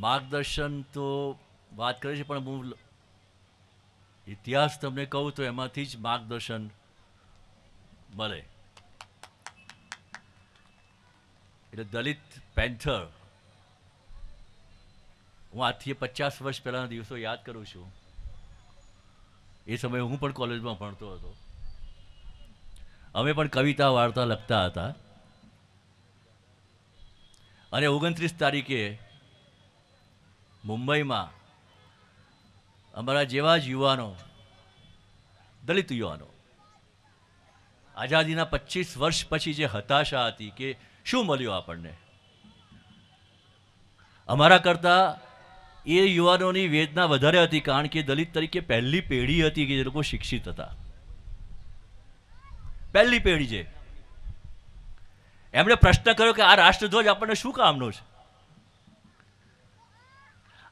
માર્ગદર્શન તો વાત કરે છે, પણ હું ઇતિહાસ તમને કહું તો એમાંથી જ માર્ગદર્શન મળે. એટલે દલિત પેન્થર, હું આજથી 50 વર્ષ પહેલાંના દિવસો યાદ કરું છું. એ સમયે હું પણ કોલેજમાં ભણતો હતો. અમે પણ કવિતા વાર્તા લખતા હતા. અને 29 તારીખે મુંબઈમાં અમારા જેવા જ યુવાનો, દલિત યુવાનો, આઝાદીના 25 વર્ષ પછી જે હતાશા હતી કે શું મળ્યું આપણને, અમારા કરતાં એ યુવાનોની વેદના વધારે હતી, કારણ કે દલિત તરીકે પહેલી પેઢી હતી કે જે લોકો શિક્ષિત હતા. પહેલી પેઢી છે. એમણે પ્રશ્ન કર્યો કે આ રાષ્ટ્રધ્વજ આપણને શું કામનો છે?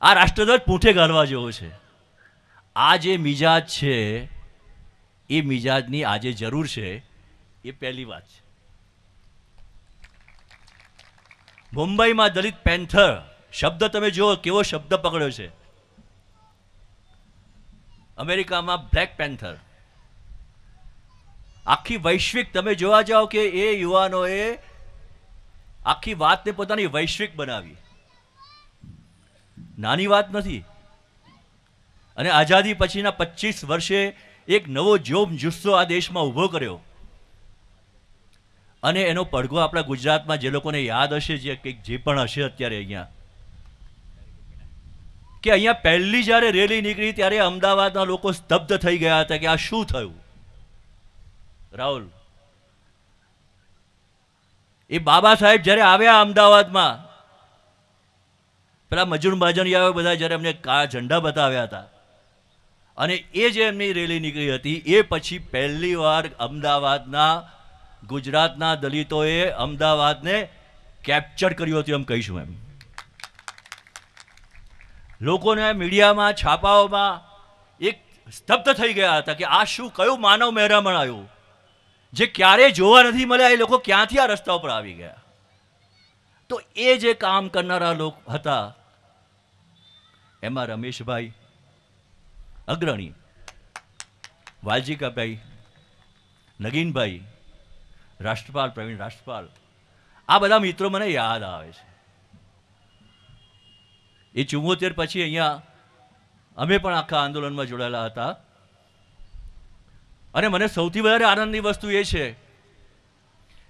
આ રાષ્ટ્રધ્વજ પૂંઠે ગાળવા જેવો છે. આ જે મિજાજ છે એ મિજાજની આજે જરૂર છે. એ પહેલી વાત છે. મુંબઈમાં દલિત પેન્થર શબ્દ તમે જુઓ કેવો શબ્દ પકડ્યો છે. અમેરિકામાં બ્લેક પેન્થર. આખી વૈશ્વિક તમે જોવા જાઓ કે એ યુવાનોએ આખી વાતને પોતાની વૈશ્વિક બનાવી. નાની વાત નથી. અને આઝાદી પછીના 25 વર્ષે એક નવો જોમ જુસ્સો આ દેશમાં ઊભો કર્યો. અને એનો પડઘો આપણા ગુજરાતમાં જે લોકોને યાદ હશે, જે કંઈક જે પણ હશે અત્યારે અહીંયા, કે અહીંયા પહેલી જ્યારે રેલી નીકળી ત્યારે અમદાવાદના લોકો સ્તબ્ધ થઈ ગયા હતા કે આ શું થયું. રાહુલ, એ બાબા સાહેબ જ્યારે આવ્યા અમદાવાદમાં, પેલા મજૂર મહાજનિયાઓ બધા જ્યારે એમને ઝંડા બતાવ્યા હતા, અને એ જે એમની રેલી નીકળી હતી, એ પછી પહેલી વાર અમદાવાદના ગુજરાતના દલિતોએ અમદાવાદને કેપ્ચર કર્યું હતું, એમ કહીશું. એમ લોકોને મીડિયામાં, છાપાઓમાં એક સ્તબ્ધ થઈ ગયા હતા કે આ શું, કયું માનવ મહેરામણ આવ્યું જે ક્યારેય જોવા નથી મળ્યા. એ લોકો ક્યાંથી આ રસ્તા ઉપર આવી ગયા? તો એ જે કામ કરનારા લોકો હતા એમાં રમેશભાઈ અગ્રણી, વાલજીકાભાઈ, નગીનભાઈ, રાષ્ટ્રપાલ, પ્રવીણ રાષ્ટ્રપાલ, આ બધા મિત્રો મને યાદ આવે છે. એ 74 પછી અહીંયા અમે પણ આખા આંદોલનમાં જોડાયેલા હતા. અને મને સૌથી વધારે આનંદની વસ્તુ એ છે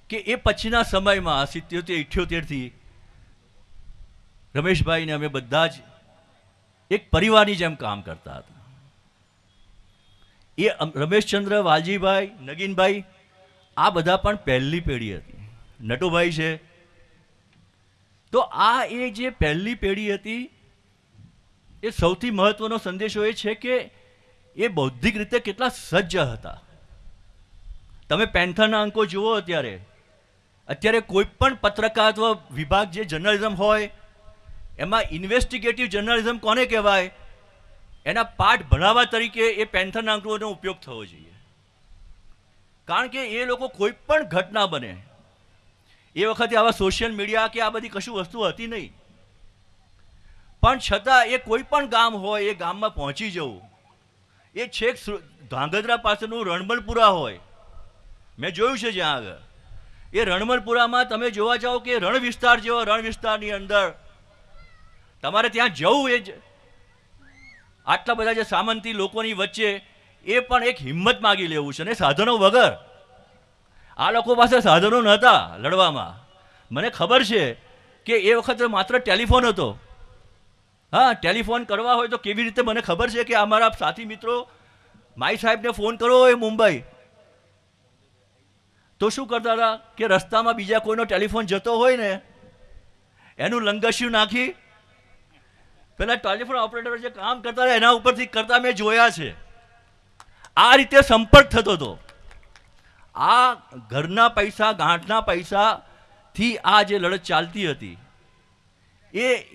કે એ પછીના સમયમાં 77-78થી રમેશભાઈને અમે બધા જ એક પરિવારની જેમ કામ કરતા હતા. એ રમેશચંદ્ર, વાલજીભાઈ, નગીનભાઈ, આ બધા પણ પહેલી પેઢી હતી. નટુભાઈ છે. તો આ એ જે પહેલી પેઢી હતી, એ સૌથી મહત્વનો સંદેશો એ છે કે એ બૌદ્ધિક રીતે કેટલા સજ્જ હતા. તમે પેન્થરના અંકો જુઓ. અત્યારે કોઈ પણ પત્રકારત્વ વિભાગ, જે જર્નલિઝમ હોય, એમાં ઇન્વેસ્ટિગેટિવ જર્નલિઝમ કોને કહેવાય, એના પાઠ ભણાવવા તરીકે એ પેન્થરના અંકોનો ઉપયોગ થવો જોઈએ. કારણ કે એ લોકો કોઈ પણ ઘટના બને, એ વખતે આવા સોશિયલ મીડિયા કે આ બધી કશું વસ્તુ હતી નહીં, પણ છતાં એ કોઈ પણ ગામ હોય, એ ગામમાં પહોંચી જવું. એ છેક ધાંગધ્રા પાસેનું રણમલપુરા હોય, મેં જોયું છે જ્યાં આગળ. એ રણમલપુરામાં તમે જોવા જાઓ કે રણ વિસ્તાર જેવો, રણ વિસ્તારની અંદર તમારે ત્યાં જવું, એ જ આટલા બધા જે સામંતી લોકોની વચ્ચે એ પણ એક હિંમત માગી લેવું છે. અને સાધનો વગર. આ લોકો પાસે સાધનો નહોતા લડવામાં. મને ખબર છે કે એ વખતે માત્ર ટેલિફોન હતો. હા, ટેલિફોન કરવા હોય તો કેવી રીતે, મને ખબર છે કે અમારા સાથી મિત્રો માઈ સાહેબને ફોન કરવો હોય મુંબઈ, તો શું કરતા હતા કે રસ્તામાં બીજા કોઈનો ટેલિફોન જતો હોય ને, એનું લંગસ્યું નાખી પેલા ટેલિફોન ઓપરેટર જે કામ કરતા હતા એના ઉપરથી કરતા મેં જોયા છે. આ રીતે સંપર્ક થતો હતો. આ ઘરના પૈસા, ગાંઠના પૈસાથી આ જે લડત ચાલતી હતી,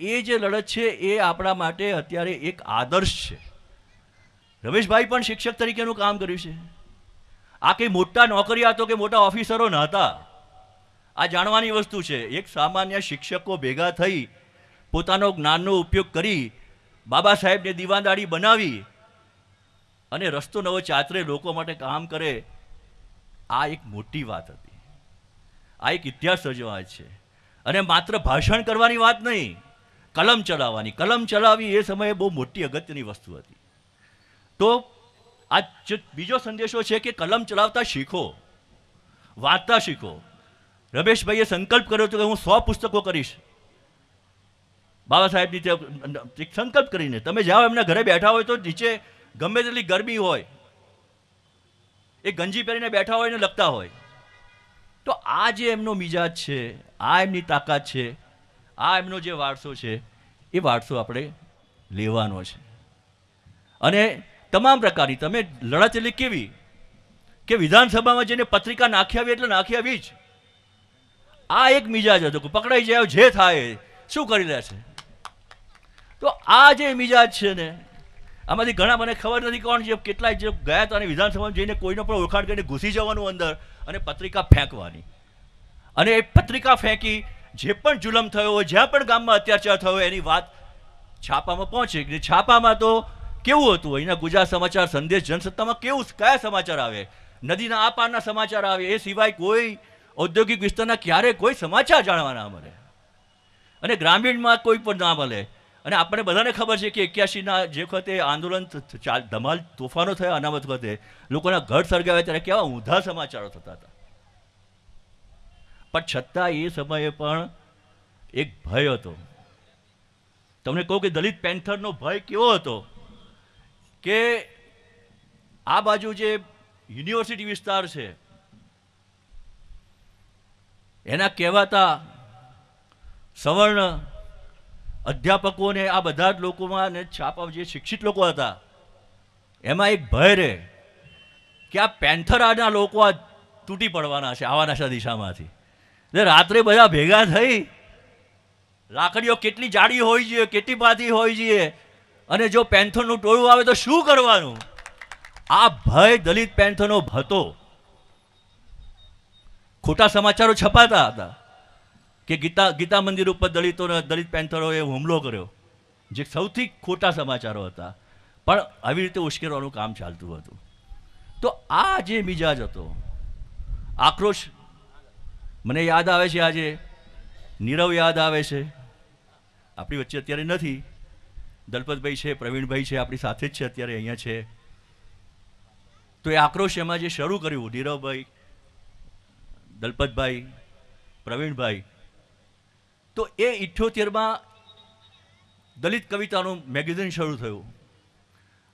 એ જે લડત છે એ આપણા માટે અત્યારે એક આદર્શ છે. રમેશભાઈ પણ શિક્ષક તરીકેનું કામ કર્યું છે. આ કંઈ મોટા નોકરિયાતો કે મોટા ઓફિસરો નહોતા. આ જાણવાની વસ્તુ છે. એક સામાન્ય શિક્ષકો ભેગા થઈ પોતાનો જ્ઞાનનો ઉપયોગ કરી બાબા સાહેબને દીવાનદારી બનાવી અને રસ્તો નવો ચાતરે લોકો માટે કામ કરે, આ એક મોટી વાત હતી. આ એક ઇતિહાસ સર્જવા છે. અને માત્ર ભાષણ કરવાની વાત નહીં, કલમ ચલાવવાની. કલમ ચલાવવી એ સમયે બહુ મોટી અગત્યની વસ્તુ હતી. તો આ બીજો સંદેશો છે કે કલમ ચલાવતા શીખો, વાંચતા શીખો. રમેશભાઈએ સંકલ્પ કર્યો હતો કે હું 100 પુસ્તકો કરીશ. બાબા સાહેબની સંકલ્પ કરીને તમે જાઓ, એમના ઘરે બેઠા હોય તો નીચે ગમે તેટલી ગરમી હોય, એ ગંજી પહેરીને બેઠા હોય ને લખતા હોય. તો આ જે એમનો મિજાજ છે, આ એમની તાકાત છે, આ એમનો જે વારસો છે, એ વારસો આપણે લેવાનો છે. અને તમામ પ્રકારની તમે લડાચેલી કેવી કે વિધાનસભામાં જઈને પત્રિકા નાખી આવી એટલે નાખી આવી જ. આ એક મિજાજ હતો કે પકડાઈ જાય જે થાય શું કરી લે છે. તો આ જે મિજાજ છે ને, આમાંથી ઘણા મને ખબર નથી કોણ છે, કેટલાય જે ગયા હતા અને વિધાનસભામાં જઈને કોઈનો પણ ઓળખાણ કરીને ઘૂસી જવાનું અંદર અને પત્રિકા ફેંકવાની. અને એ પત્રિકા ફેંકી જે પણ જુલમ થયો હોય, જ્યાં પણ ગામમાં અત્યાચાર થયો હોય એની વાત છાપામાં પહોંચે. છાપામાં તો કેવું હતું, અહીંના ગુજરાત સમાચાર, સંદેશ, જનસત્તામાં કેવું કયા સમાચાર આવે, નદીના આ પારના સમાચાર આવે, એ સિવાય કોઈ ઔદ્યોગિક વિસ્તારના ક્યારેય કોઈ સમાચાર જાણવા ના મળે. અને ગ્રામીણમાં કોઈ પણ ના મળે. અને આપણે બધાને ખબર છે કે 81ના જે વખતે આંદોલન ધમાલ તોફાનો થયા, અનામત વખતે લોકોના ઘર સળગાવ્યા ત્યારે કેવા ઊંધા સમાચારો થતા હતા. પણ છતાં એ સમયે પણ એક ભય હતો. તમને કહું કે દલિત પેન્થરનો ભય કેવો હતો કે આ બાજુ જે યુનિવર્સિટી વિસ્તાર છે એના કહેવાતા સવર્ણ અધ્યાપકોને, આ બધા જ લોકોમાં ને છાપા જે શિક્ષિત લોકો હતા એમાં એક ભય રહે કે આ પેન્થર આના લોકો આ તૂટી પડવાના છે, આવાના છે દિશામાંથી. એટલે રાત્રે બધા ભેગા થઈ, લાકડીઓ કેટલી જાડી હોવી જોઈએ, કેટલી પાતળી હોવી જોઈએ, અને જો પેન્થરનું ટોળું આવે તો શું કરવાનું. આ ભય દલિત પેન્થરનો હતો. ખોટા સમાચારો છપાતા હતા કે ગીતા મંદિર ઉપર દલિત પેન્થરોએ હુમલો કર્યો, જે સૌથી ખોટા સમાચારો હતા. પણ આવી રીતે ઉશ્કેરવાનું કામ ચાલતું હતું. તો આ જે મિજાજ હતો, આક્રોશ, મને યાદ આવે છે આજે નીરવ યાદ આવે છે. આપણી વચ્ચે અત્યારે નથી, દલપતભાઈ છે, પ્રવીણભાઈ છે, આપણી સાથે જ છે, અત્યારે અહીંયા છે. તો એ આક્રોશ એમાં જે શરૂ કર્યું, નીરવભાઈ, દલપતભાઈ, પ્રવીણભાઈ, તો એ 78માં દલિત કવિતાનું મેગેઝિન શરૂ થયું.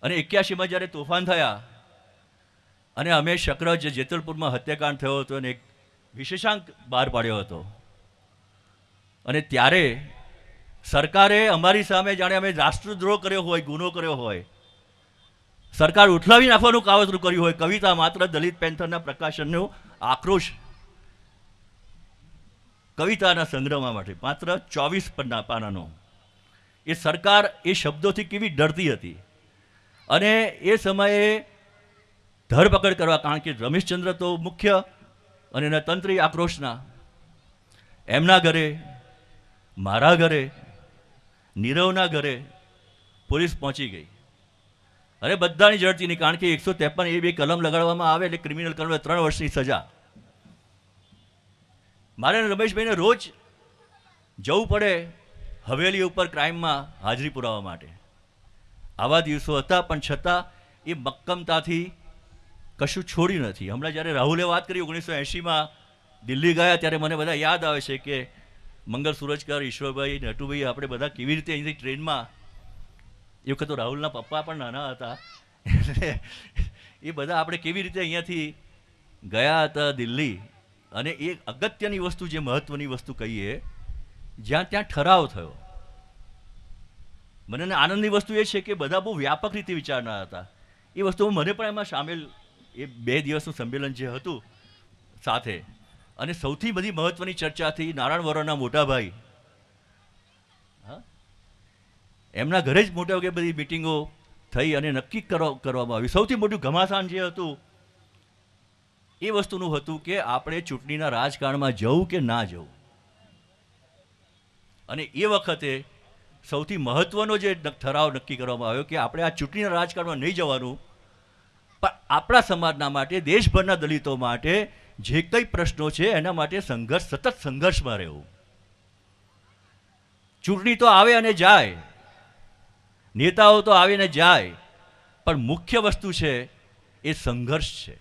અને 81માં જ્યારે તોફાન થયા અને અમે શકર જે જેતલપુરમાં હત્યાકાંડ થયો હતો અને એક વિશેષાંક બહાર પાડ્યો હતો, અને ત્યારે સરકારે અમારી સામે જાણે અમે રાષ્ટ્રદ્રોહ કર્યો હોય, ગુનો કર્યો હોય, સરકાર ઉઠલાવી નાખવાનું કાવતરું કર્યું હોય. કવિતા માત્ર દલિત પેન્થરના પ્રકાશનનો આક્રોશ કવિતાના સંગ્રહમાં માટે માત્ર 24 પાનાનો. એ સરકાર એ શબ્દોથી કેવી ડરતી હતી. અને એ સમયે ધરપકડ કરવા, કારણ કે રમેશચંદ્ર તો મુખ્ય અને એના તંત્રી આક્રોશના, એમના ઘરે, મારા ઘરે, નીરવના ઘરે પોલીસ પહોંચી ગઈ. અરે બધાની જડતી નહીં, કારણ કે 153 એ કલમ લગાડવામાં આવે એટલે ક્રિમિનલ કલમ 3 વર્ષની સજા. મારે રમેશભાઈને રોજ જવું પડે હવેલી ઉપર ક્રાઇમમાં હાજરી પુરાવા માટે. આવા દિવસો હતા, પણ છતાં એ મક્કમતાથી કશું છોડ્યું નથી. હમણાં જ્યારે રાહુલે વાત કરી 1980માં દિલ્હી ગયા ત્યારે મને બધા યાદ આવે છે કે મંગલ સુરજકર, ઈશ્વરભાઈ, નટુભાઈ, આપણે બધા કેવી રીતે અહીંથી ટ્રેનમાં, એ વખત તો રાહુલના પપ્પા પણ નાના હતા, એટલે એ બધા આપણે કેવી રીતે અહીંયાથી ગયા હતા દિલ્હી. અને એ અગત્યની વસ્તુ, જે મહત્ત્વની વસ્તુ કહીએ, જ્યાં ત્યાં ઠરાવ થયો. મને આનંદની વસ્તુ એ છે કે બધા બહુ વ્યાપક રીતે વિચારનાર હતા. એ વસ્તુ મને પણ એમાં સામેલ, એ 2 દિવસનું સંમેલન જે હતું સાથે. અને સૌથી બધી મહત્ત્વની ચર્ચા થઈ નારાયણ વરોના મોટા ભાઈ, હા, એમના ઘરે જ મોટા ભાગે બધી મિટિંગો થઈ અને નક્કી કરવામાં આવ્યું. સૌથી મોટું ઘમાસાન જે હતું એ વસ્તુનું હતું કે આપણે ચૂંટણીના રાજકારણમાં જવું કે ના જવું. અને એ વખતે સૌથી મહત્ત્વનો જે ઠરાવ નક્કી કરવામાં આવ્યો કે આપણે આ ચૂંટણીના રાજકારણમાં નહીં જવાનું, પણ આપણા સમાજના માટે, દેશભરના દલિતો માટે જે કંઈ પ્રશ્નો છે એના માટે સતત સંઘર્ષમાં રહેવું. ચૂંટણી તો આવે અને જાય, નેતાઓ તો આવે ને જાય, પણ મુખ્ય વસ્તુ છે એ સંઘર્ષ છે.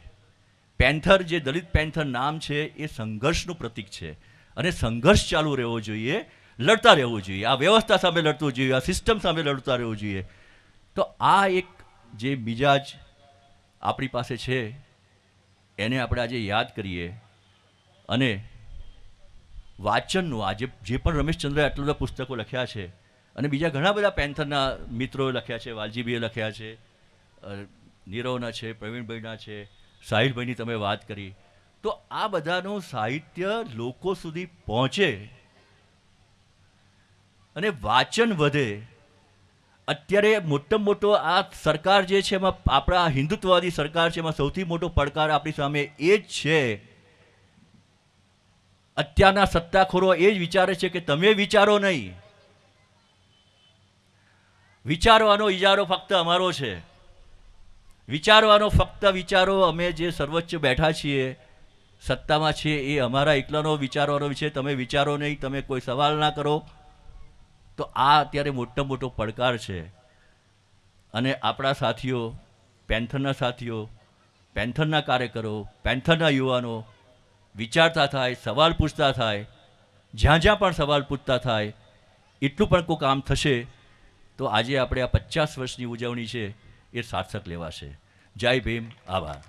પેન્થર, જે દલિત પેન્થર નામ છે, એ સંઘર્ષનું પ્રતીક છે અને સંઘર્ષ ચાલુ રહેવો જોઈએ, લડતા રહેવું જોઈએ. આ વ્યવસ્થા સામે લડવું જોઈએ, આ સિસ્ટમ સામે લડતા રહેવું જોઈએ. તો આ એક જે મિજાજ આપણી પાસે છે એને આપણે આજે યાદ કરીએ. અને વાંચનનું આજે જે પણ રમેશચંદ્રએ આટલા બધા પુસ્તકો લખ્યા છે અને બીજા ઘણા બધા પેન્થરના મિત્રોએ લખ્યા છે, વાલજીભાઈએ લખ્યા છે, નીરવના છે, પ્રવીણભાઈના છે, સાહિલભાઈની તમે વાત કરી, તો આ બધાનું સાહિત્ય લોકો સુધી પહોંચે અને વાંચન વધે. અત્યારે મોટામાં મોટો આ સરકાર જે છે એમાં, આપણા હિન્દુત્વવાદી સરકાર છે, એમાં સૌથી મોટો પડકાર આપણી સામે એ જ છે. અત્યારના સત્તાખોરો એ જ વિચારે છે કે તમે વિચારો નહીં, વિચારવાનો ઇજારો ફક્ત અમારો છે, વિચારવાનો ફક્ત વિચારો, અમે જે સર્વોચ્ચ બેઠા છીએ, સત્તામાં છીએ, એ અમારા એકલાનો વિચારવાનો વિશે, તમે વિચારો નહીં, તમે કોઈ સવાલ ના કરો. તો આ અત્યારે મોટામાં મોટો પડકાર છે. અને આપણા સાથીઓ, પેન્થરના સાથીઓ, પેન્થરના કાર્યકરો, પેન્થરના યુવાનો વિચારતા થાય, સવાલ પૂછતા થાય, જ્યાં જ્યાં પણ સવાલ પૂછતા થાય, એટલું પણ કોઈ કામ થશે તો આજે આપણે આ 50 વર્ષની ઉજવણી છે એ સાર્થક લેવાશે. જય ભીમ, આભાર.